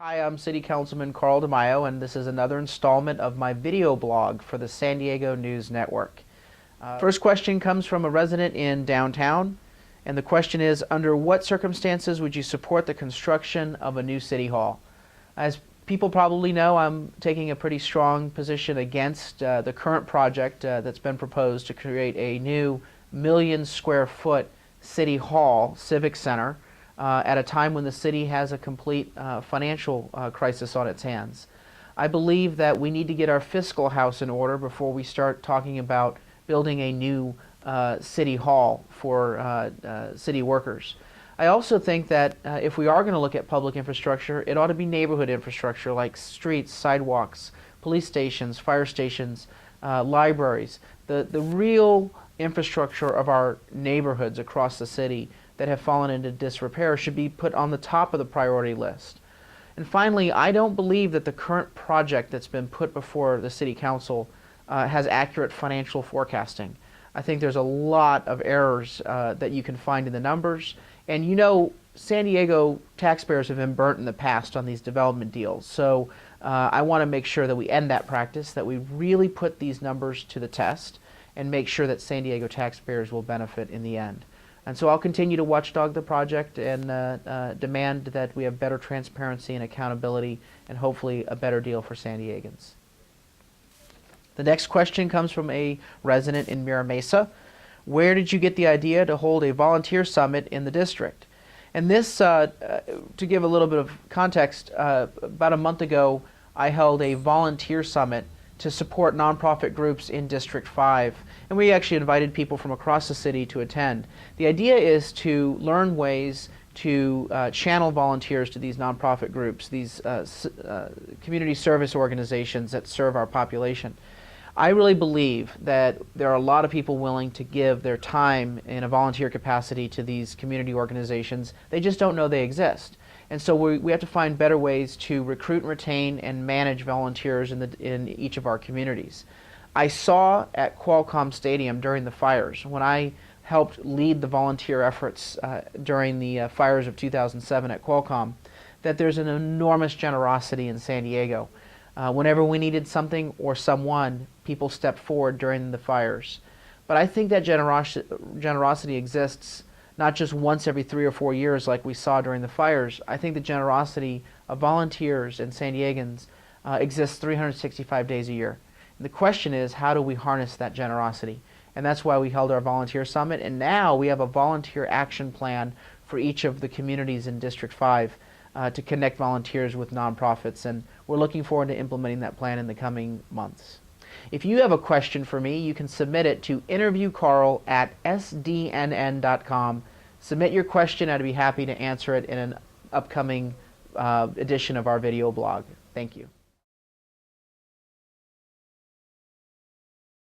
Hi, I'm City Councilman Carl DeMaio, and this is another installment of my video blog for the San Diego News Network. First question comes from a resident in downtown, and the question is, under what circumstances would you support the construction of a new city hall? As people probably know, I'm taking a pretty strong position against the current project that's been proposed to create a new 1,000,000-square-foot city hall, civic center, at a time when the city has a complete financial crisis on its hands. I believe that we need to get our fiscal house in order before we start talking about building a new city hall for city workers. I also think that if we are going to look at public infrastructure, it ought to be neighborhood infrastructure like streets, sidewalks, police stations, fire stations, libraries, the real infrastructure of our neighborhoods across the city that have fallen into disrepair should be put on the top of the priority list. And finally, I don't believe that the current project that's been put before the City Council has accurate financial forecasting. I think there's a lot of errors that you can find in the numbers. And you know, San Diego taxpayers have been burnt in the past on these development deals. So I want to make sure that we end that practice, that we really put these numbers to the test and make sure that San Diego taxpayers will benefit in the end. And so I'll continue to watchdog the project and demand that we have better transparency and accountability and hopefully a better deal for San Diegans. The next question comes from a resident in Mira Mesa. Where did you get the idea to hold a volunteer summit in the district? And this, to give a little bit of context, about a month ago I held a volunteer summit to support nonprofit groups in District 5. And we actually invited people from across the city to attend. The idea is to learn ways to channel volunteers to these nonprofit groups, these community service organizations that serve our population. I really believe that there are a lot of people willing to give their time in a volunteer capacity to these community organizations. They just don't know they exist. And so we have to find better ways to recruit and retain and manage volunteers in each of our communities. I saw at Qualcomm Stadium during the fires, when I helped lead the volunteer efforts during the fires of 2007 at Qualcomm, that there's an enormous generosity in San Diego. Whenever we needed something or someone, people stepped forward during the fires. But I think that generosity exists not just once every 3 or 4 years like we saw during the fires. I think the generosity of volunteers and San Diegans exists 365 days a year. And the question is, how do we harness that generosity? And that's why we held our volunteer summit, and now we have a volunteer action plan for each of the communities in District 5 to connect volunteers with nonprofits, and we're looking forward to implementing that plan in the coming months. If you have a question for me, you can submit it to InterviewCarl@sdnn.com. Submit your question. I'd be happy to answer it in an upcoming edition of our video blog. Thank you.